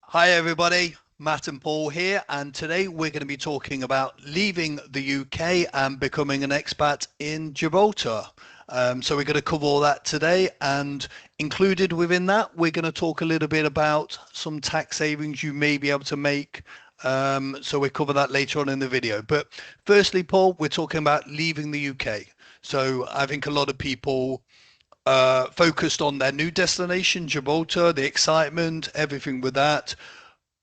Hi everybody, Matt and Paul here, and today we're going to be talking about leaving the UK and becoming an expat in Gibraltar. So we're going to cover all that today, and included within that, we're going to talk a little bit about some tax savings you may be able to make. So we'll cover that later on in the video. But firstly, Paul, we're talking about leaving the UK. So I think a lot of people focused on their new destination, Gibraltar, the excitement, everything with that.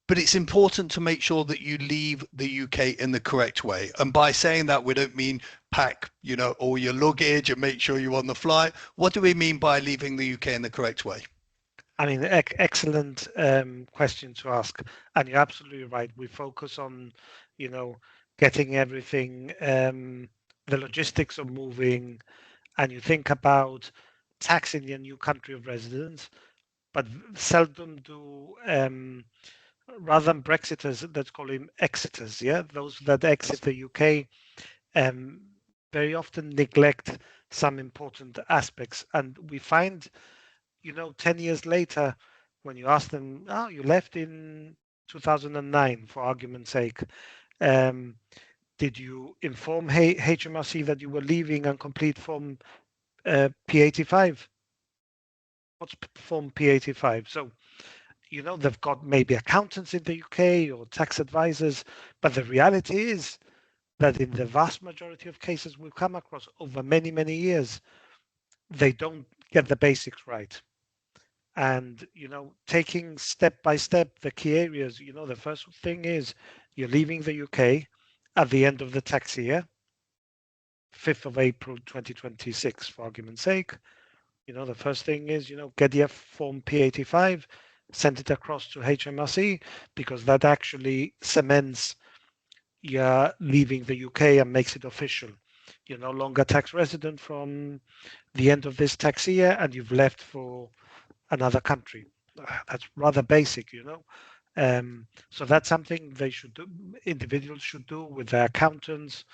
But it's important to make sure that you leave the UK in the correct way. And by saying that, we don't mean pack, all your luggage and make sure you're on the flight. What do we mean by leaving the UK in the correct way? I mean, excellent question to ask. And you're absolutely right. We focus on, getting everything, the logistics of moving, and you think about taxing your new country of residence, but seldom do, rather than Brexiters, let's call them exiters, yeah? Those that exit the UK very often neglect some important aspects. And we find 10 years later, when you ask them, oh, you left in 2009, for argument's sake, did you inform HMRC that you were leaving and complete Form P85? What's Form P85? So, they've got maybe accountants in the UK or tax advisors, but the reality is that in the vast majority of cases we've come across over many, many years, they don't get the basics right. And taking step by step the key areas, the first thing is you're leaving the UK at the end of the tax year, 5th of April 2026, for argument's sake. The first thing is get your Form P85, send it across to HMRC, because that actually cements you're leaving the UK and makes it official. You're no longer tax resident from the end of this tax year, and you've left for another country. That's rather basic, So that's something they should do. Individuals should do with their accountants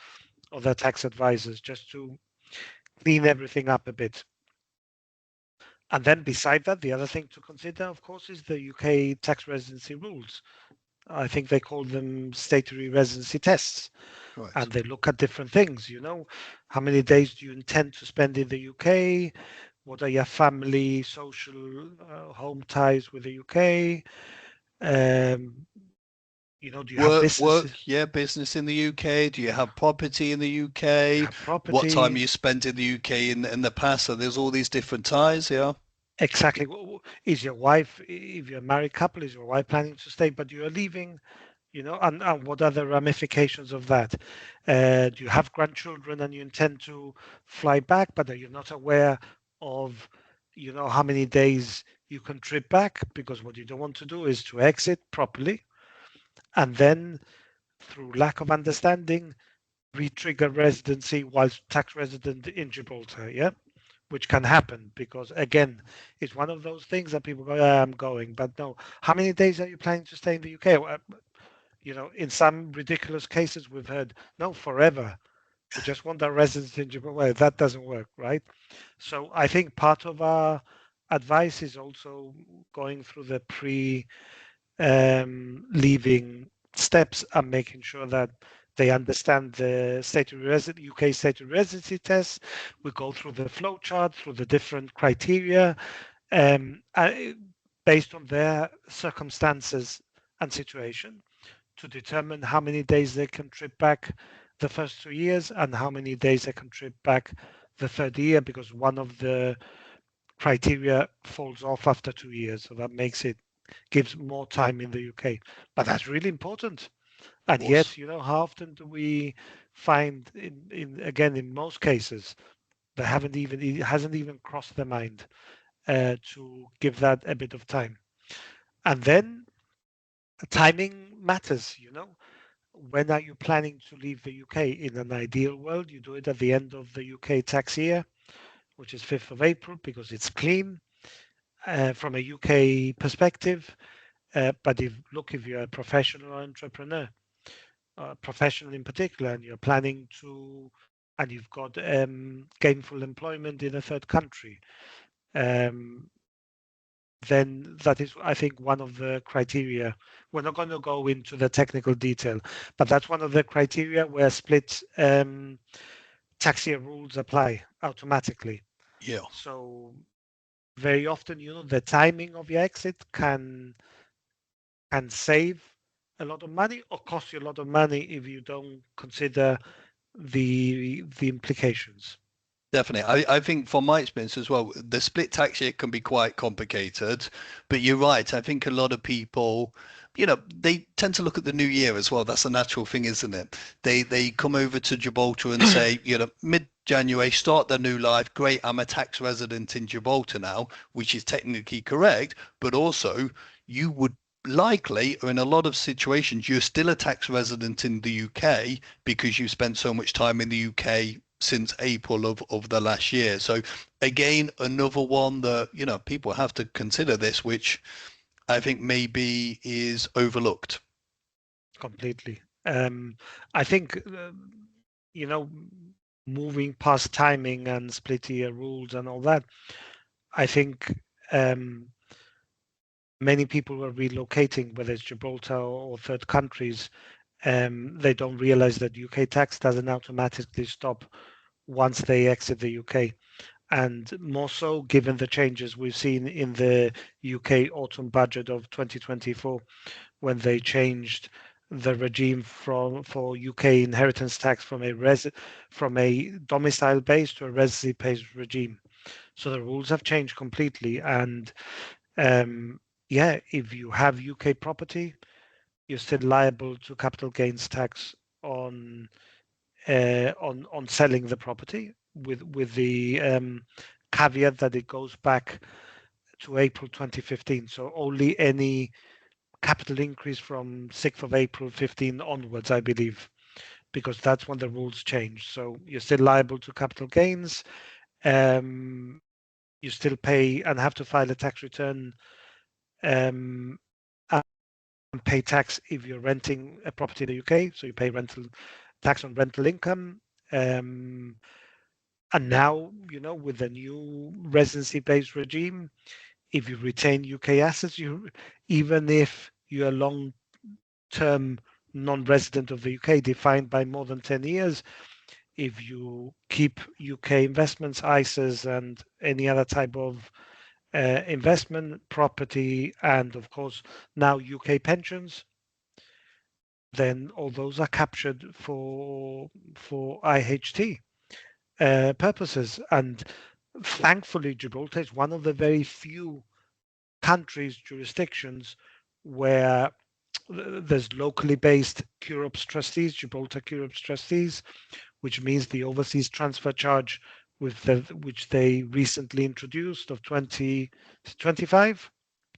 or their tax advisors, just to clean everything up a bit. And then beside that, the other thing to consider, of course, is the UK tax residency rules. I think they call them statutory residency tests. Right. And they look at different things, how many days do you intend to spend in the UK? What are your family, social, home ties with the UK? Do you have businesses? Business in the UK. Do you have property in the UK? Have property? What time you spent in the UK in the past? So there's all these different ties, yeah. Exactly. Is your wife, if you're a married couple, is your wife planning to stay, but you're leaving, and what are the ramifications of that? Do you have grandchildren and you intend to fly back, but are you not aware of, how many days you can trip back? Because what you don't want to do is to exit properly and then, through lack of understanding, re-trigger residency whilst tax resident in Gibraltar, yeah? Which can happen because, again, it's one of those things that people go, yeah, I'm going, but no. How many days are you planning to stay in the UK? Well, in some ridiculous cases, we've heard, no, forever. We just want our residents in Gibraltar. Well, that doesn't work, right? So I think part of our advice is also going through the leaving steps and making sure that they understand the UK statutory residency test. We go through the flow chart, through the different criteria, based on their circumstances and situation, to determine how many days they can trip back the first 2 years and how many days they can trip back the third year, because one of the criteria falls off after 2 years. So that gives more time in the UK. But that's really important. And yet, how often do we find in most cases, it hasn't even crossed their mind to give that a bit of time. And then timing matters, When are you planning to leave the UK? In an ideal world, you do it at the end of the UK tax year, which is 5th of April, because it's clean from a UK perspective. But if you're a professional or entrepreneur, professional in particular, and you're planning to, and you've got gainful employment in a third country, then that is, I think, one of the criteria. We're not going to go into the technical detail, but that's one of the criteria where split tax year rules apply automatically. Yeah. So very often, the timing of your exit can save a lot of money or cost you a lot of money if you don't consider the implications. Definitely. I think from my experience as well, the split tax year can be quite complicated, but you're right. I think a lot of people, they tend to look at the new year as well. That's a natural thing, isn't it? They come over to Gibraltar and say, mid-January, start their new life. Great, I'm a tax resident in Gibraltar now, which is technically correct, but also you would likely, or in a lot of situations, you're still a tax resident in the UK because you spent so much time in the UK since April of the last year. So again, another one that, people have to consider this, which I think maybe is overlooked. Completely. I think, you know, moving past timing and split year rules and all that, I think um, many people are relocating, whether it's Gibraltar or third countries. They don't realize that UK tax doesn't automatically stop once they exit the UK. And more so, given the changes we've seen in the UK autumn budget of 2024, when they changed the regime for UK inheritance tax from a domicile based to a residency based regime. So the rules have changed completely. And yeah, if you have UK property, you're still liable to capital gains tax on on selling the property, with the caveat that it goes back to April 2015. So only any capital increase from 6th of April 15 onwards, I believe, because that's when the rules changed. So you're still liable to capital gains. Um, you still pay and have to file a tax return, um, and pay tax if you're renting a property in the UK. So you pay rental tax on rental income. Um, and now, with the new residency-based regime, if you retain UK assets, even if you're a long-term non-resident of the UK defined by more than 10 years, if you keep UK investments, ISAs, and any other type of investment, property, and of course now UK pensions, then all those are captured for IHT purposes. And thankfully, Gibraltar is one of the very few countries, jurisdictions where there's locally based CUROPS trustees, Gibraltar CUROPS trustees, which means the overseas transfer charge which they recently introduced of 25,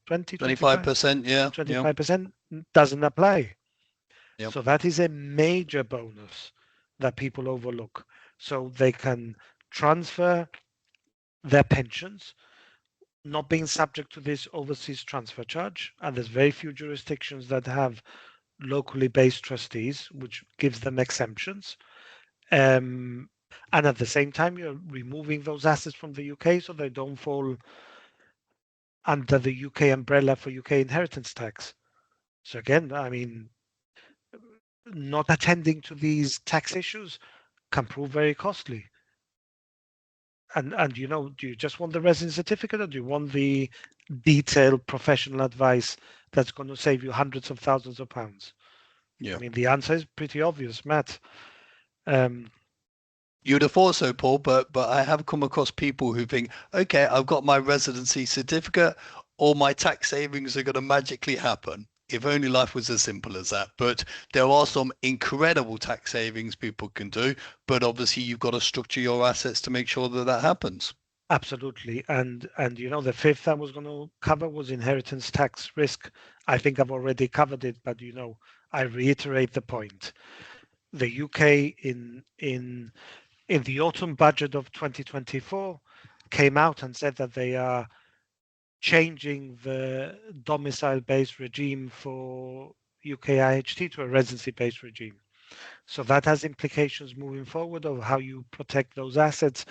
20, 25, 25%, yeah, yeah, 25% doesn't apply. yeah. So that is a major bonus that people overlook. So they can transfer their pensions not being subject to this overseas transfer charge. And there's very few jurisdictions that have locally based trustees, which gives them exemptions. Um, and at the same time, you're removing those assets from the UK so they don't fall under the UK umbrella for UK inheritance tax. So again, I mean, not attending to these tax issues can prove very costly. And do you just want the resident certificate, or do you want the detailed professional advice that's going to save you hundreds of thousands of pounds? I Yeah. mean, the answer is pretty obvious, Matt. Um, You'd have thought so, Paul, but I have come across people who think, okay, I've got my residency certificate, all my tax savings are going to magically happen. If only life was as simple as that. But there are some incredible tax savings people can do, but obviously you've got to structure your assets to make sure that that happens. Absolutely. And the fifth I was going to cover was inheritance tax risk. I think I've already covered it, but I reiterate the point. The UK in the autumn budget of 2024 came out and said that they are changing the domicile-based regime for UK IHT to a residency-based regime. So that has implications moving forward of how you protect those assets.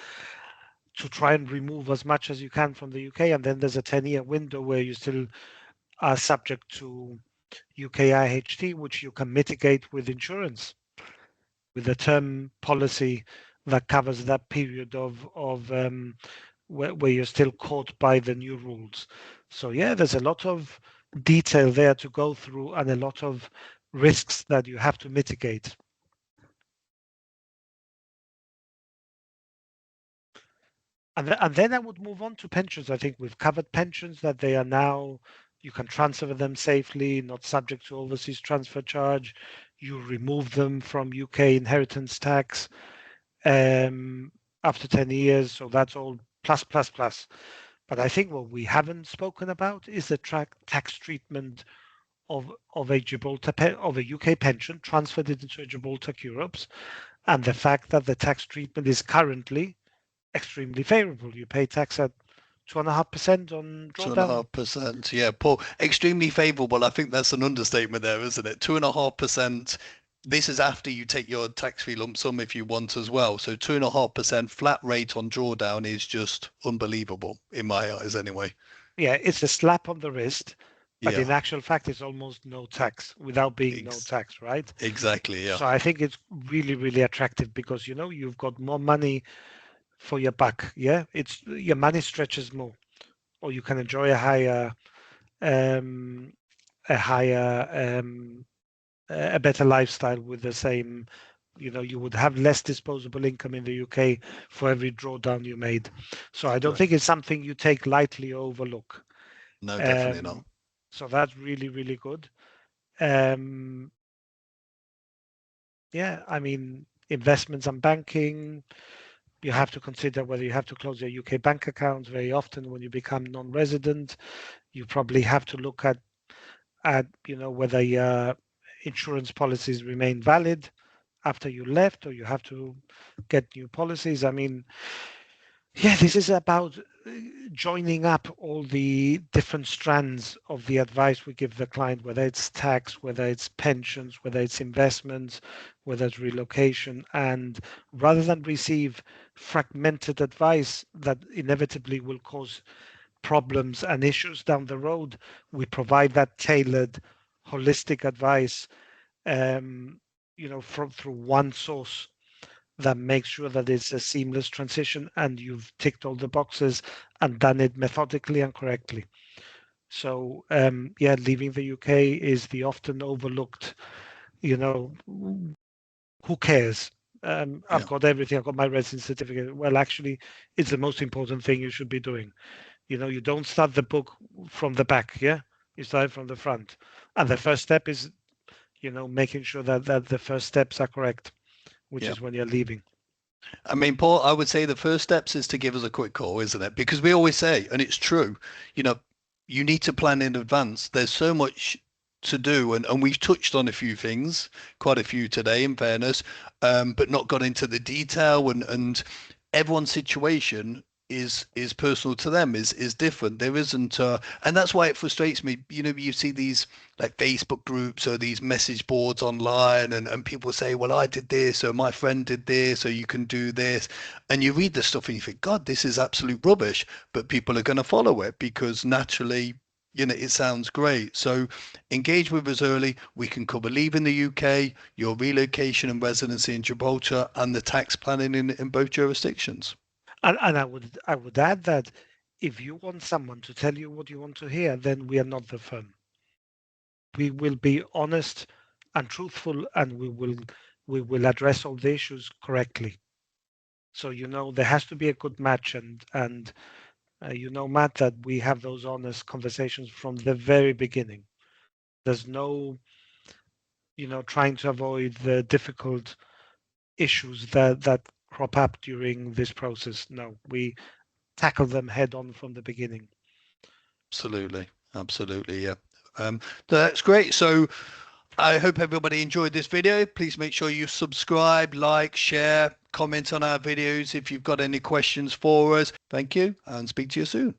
to try and remove as much as you can from the UK. And then there's a 10-year window where you still are subject to UK IHT, which you can mitigate with insurance, with a term policy that covers that period of where you're still caught by the new rules. So yeah, there's a lot of detail there to go through and a lot of risks that you have to mitigate. And then I would move on to pensions. I think we've covered pensions, that they are now, you can transfer them safely, not subject to overseas transfer charge. You remove them from UK inheritance tax after 10 years. So that's all plus, plus, plus. But I think what we haven't spoken about is the tax treatment of a of a UK pension transferred into a Gibraltar Europe's, and the fact that the tax treatment is currently extremely favorable. You pay tax at 2.5% on Two and a drawdown. half percent. Yeah, Paul, extremely favorable. I think that's an understatement there, isn't it? 2.5%. This is after you take your tax-free lump sum if you want as well. So 2.5% flat rate on drawdown is just unbelievable in my eyes anyway. Yeah, it's a slap on the wrist, but Yeah, in actual fact, it's almost no tax without being no ex tax, right? exactly. Yeah, So I think it's really, really attractive because you've got more money for your buck. Yeah, it's your money stretches more, or you can enjoy um, a higher, a better lifestyle with the same. You would have less disposable income in the UK for every drawdown you made. So I don't think correct. it's something you take lightly or overlook. No, definitely not. Um, so that's really, really good. Um, yeah, I mean, investments and banking, you have to consider whether you have to close your UK bank accounts very often when you become non-resident. You probably have to look at whether your insurance policies remain valid after you left, or you have to get new policies. I mean, yeah, this is about joining up all the different strands of the advice we give the client, whether it's tax, whether it's pensions, whether it's investments, whether it's relocation. And rather than receive fragmented advice that inevitably will cause problems and issues down the road, we provide that tailored, holistic advice, from through one source that makes sure that it's a seamless transition and you've ticked all the boxes and done it methodically and correctly. So yeah, leaving the UK is the often overlooked, you know, who cares? I've Yeah, got everything. I've got my residence certificate. Well, actually, it's the most important thing you should be doing. You don't start the book from the back. Yeah, you start from the front. And the first step is, making sure that the first steps are correct, which yeah. is when you're leaving. I mean, Paul, I would say the first steps is to give us a quick call, isn't it? Because we always say, and it's true, you know, you need to plan in advance. There's so much to do, and we've touched on a few things, quite a few today, in fairness, but not got into the detail. And everyone's situation is personal to them, is different. There isn't, and that's why it frustrates me. You see these like Facebook groups or these message boards online, and people say, well, I did this, or my friend did this, or you can do this. And you read the stuff and you think, God, this is absolute rubbish. But people are going to follow it because naturally, it sounds great. So engage with us early. We can cover leaving the UK, your relocation and residency in Gibraltar, and the tax planning in both jurisdictions. And I would add that if you want someone to tell you what you want to hear, then we are not the firm. We will be honest and truthful, and we will address all the issues correctly. So there has to be a good match, and Matt, that we have those honest conversations from the very beginning. There's no trying to avoid the difficult issues that crop up during this process. No, we tackle them head on from the beginning. Absolutely. Absolutely. Yeah. Um, that's great. So I hope everybody enjoyed this video. Please make sure you subscribe, like, share, comment on our videos if you've got any questions for us. Thank you and speak to you soon.